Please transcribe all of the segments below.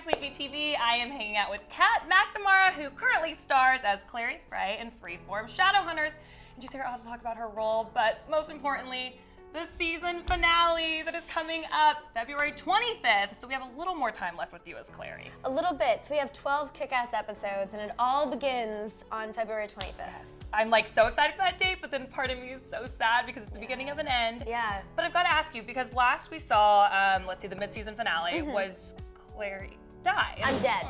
Sleepy TV. I am hanging out with Kat McNamara, who currently stars as Clary Frey in Freeform Shadowhunters. And she's here to talk about her role, but most importantly, the season finale that is coming up February 25th. So we have a little more time left with you as Clary. A little bit. So we have 12 kick-ass episodes, and it all begins on February 25th. Yes. I'm like so excited for that date, but then part of me is so sad because it's the beginning of an end. Yeah. But I've got to ask you, because last we saw, let's see, the mid-season finale was Clary die. I'm dead.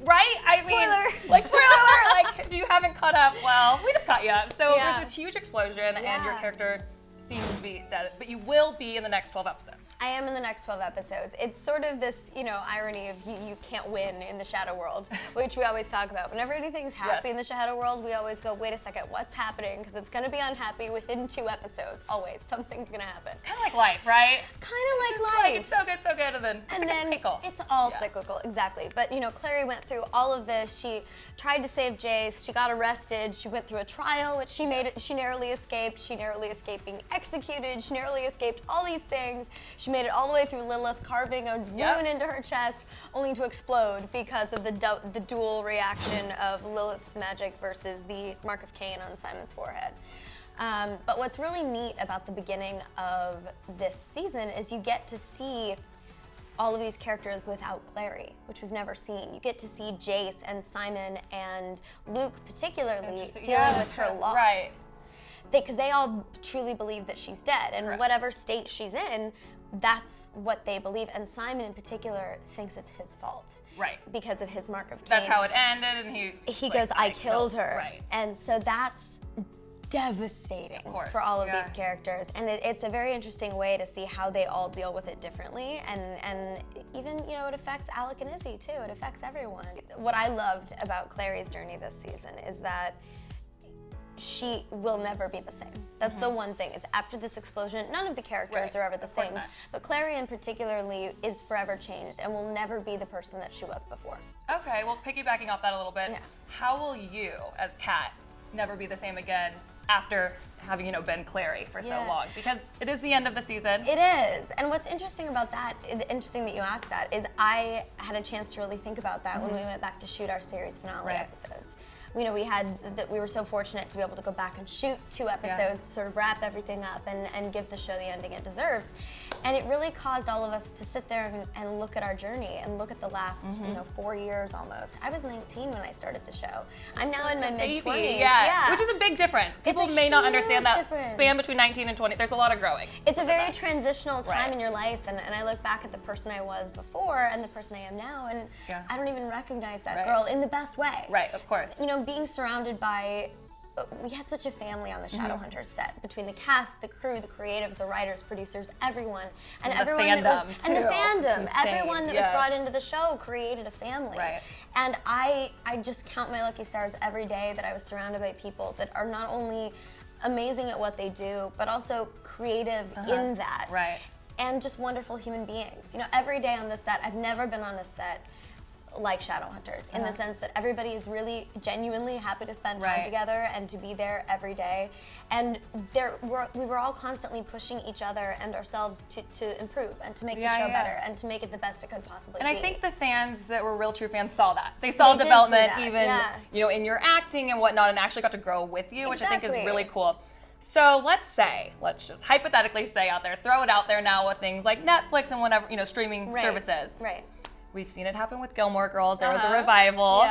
Right? I Spoiler. mean, like, spoiler alert, like, if you haven't caught up, well, we just caught you up. So Yeah. there's this huge explosion, and your character seems to be dead, but you will be in the next 12 episodes. I am in the next 12 episodes. It's sort of this, irony of you can't win in the shadow world, which we always talk about. Whenever anything's happy in the shadow world, we always go, wait a second, what's happening? Because it's going to be unhappy within 2 episodes, always. Something's going to happen. Kind of like life, right? Kind of Just like life. It's so good, and then it's like a cycle. It's all cyclical, exactly. But, Clary went through all of this. She tried to save Jace. She got arrested. She went through a trial, which she narrowly escaped. She narrowly escaped being executed. She narrowly escaped all these things. She made it all the way through Lilith, carving a rune into her chest, only to explode because of the dual reaction of Lilith's magic versus the Mark of Cain on Simon's forehead. But what's really neat about the beginning of this season is you get to see all of these characters without Clary, which we've never seen. You get to see Jace and Simon and Luke particularly dealing with her loss. Right. Because they all truly believe that she's dead, and whatever state she's in, that's what they believe. And Simon in particular thinks it's his fault. Right. Because of his Mark of Cain. That's how it ended, and he goes, I killed her. Right. And so that's devastating for all of these characters. And it's a very interesting way to see how they all deal with it differently. And even, it affects Alec and Izzy too. It affects everyone. What I loved about Clary's journey this season is that she will never be the same. That's the one thing, is after this explosion, none of the characters are ever the same. But Clary in particularly is forever changed and will never be the person that she was before. Okay, well, piggybacking off that a little bit, how will you, as Kat, never be the same again after having, been Clary for so long? Because it is the end of the season. It is. And what's interesting about that, interesting that you asked that, is I had a chance to really think about that when we went back to shoot our series finale episodes. We were so fortunate to be able to go back and shoot 2 episodes to sort of wrap everything up and give the show the ending it deserves. And it really caused all of us to sit there and look at our journey and look at the last 4 years almost. I was 19 when I started the show. I'm now in my mid-20s. Yeah, which is a big difference. People may not understand that span between 19 and 20. There's a lot of growing. It's a very transitional time in your life, and I look back at the person I was before and the person I am now, and I don't even recognize that girl in the best way. Right, of course. Being surrounded by, we had such a family on the Shadowhunters set, between the cast, the crew, the creatives, the writers, producers, everyone, and everyone the fandom, everyone that was brought into the show created a family. Right. And I just count my lucky stars every day that I was surrounded by people that are not only amazing at what they do, but also creative in that. Right. And just wonderful human beings. Every day on the set, I've never been on a set like Shadowhunters, in the sense that everybody is really genuinely happy to spend time together and to be there every day. And we were all constantly pushing each other and ourselves to improve and to make the show better and to make it the best it could possibly be. And I think the fans that were real true fans saw that. They saw development even in your acting and whatnot, and actually got to grow with you, which I think is really cool. So let's just hypothetically say out there, throw it out there now with things like Netflix and whatever, streaming services. Right. We've seen it happen with Gilmore Girls. There was a revival.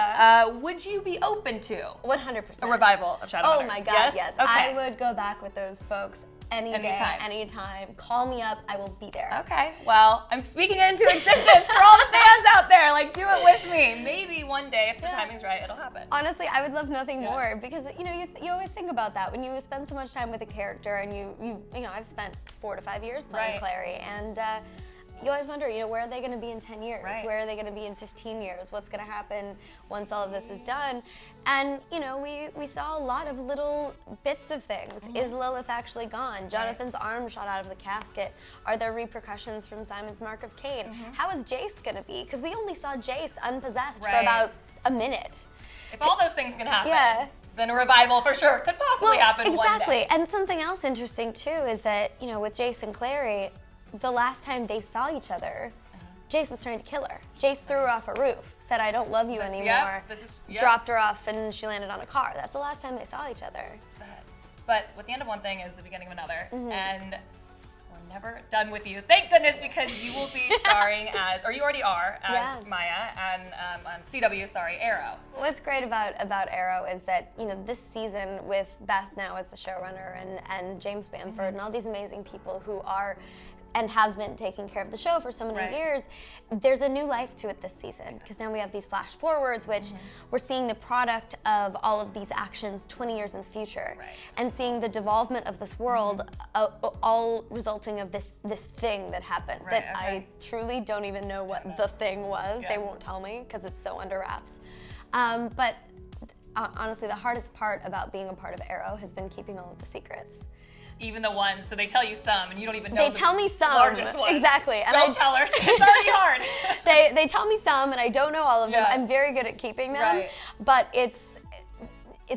Would you be open to 100% a revival of Shadowhunters? Oh my God, yes. Okay. I would go back with those folks anytime. Call me up, I will be there. Okay, well, I'm speaking it into existence for all the fans out there. Like, do it with me. Maybe one day, if the timing's right, it'll happen. Honestly, I would love nothing more, because you always think about that when you spend so much time with a character, and I've spent 4 to 5 years playing Clary, and you always wonder, where are they going to be in 10 years? Where are they going to be in 15 years? What's going to happen once all of this is done? And, we saw a lot of little bits of things. Is Lilith actually gone? Jonathan's arm shot out of the casket. Are there repercussions from Simon's Mark of Cain? How is Jace going to be? Because we only saw Jace unpossessed for about a minute. If all those things can happen, then a revival for sure could possibly happen one day. Exactly. And something else interesting, too, is that, with Jace and Clary, the last time they saw each other, Jace was trying to kill her. Jace threw her off a roof, said, I don't love you anymore, dropped her off, and she landed on a car. That's the last time they saw each other. But with the end of one thing is the beginning of another, and we're never done with you. Thank goodness, because you will be starring as, or you already are, as Maya, and on CW, Arrow. What's great about Arrow is that, you know, this season with Beth now as the showrunner and James Bamford and all these amazing people who are and have been taking care of the show for so many years, there's a new life to it this season, because now we have these flash forwards, which we're seeing the product of all of these actions 20 years in the future, and seeing the devolvement of this world, all resulting of this thing that happened, that I truly don't even know what the thing was. They won't tell me, because it's so under wraps. But honestly, the hardest part about being a part of Arrow has been keeping all of the secrets. Even the ones, so they tell you some, and you don't even know. They tell me some, largest ones. Exactly. And don't tell her; it's already hard. They tell me some, and I don't know all of them. I'm very good at keeping them, but it's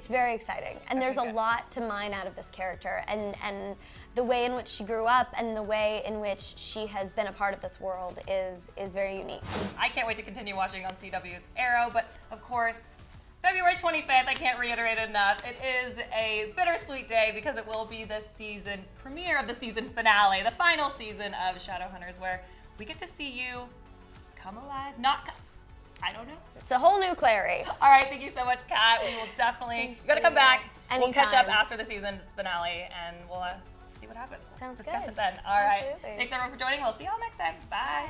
very exciting, and there's a lot to mine out of this character, and the way in which she grew up, and the way in which she has been a part of this world is very unique. I can't wait to continue watching on CW's Arrow, but of course, February 25th, I can't reiterate it enough. It is a bittersweet day because it will be the season premiere of the season finale, the final season of Shadowhunters, where we get to see you come alive, I don't know. It's a whole new Clary. All right, thank you so much, Kat. We will definitely, you gotta come back. Anytime. We'll catch up after the season finale, and we'll see what happens. Sounds discuss good. it then. All right. Absolutely. Thanks everyone for joining. We'll see y'all next time. Bye.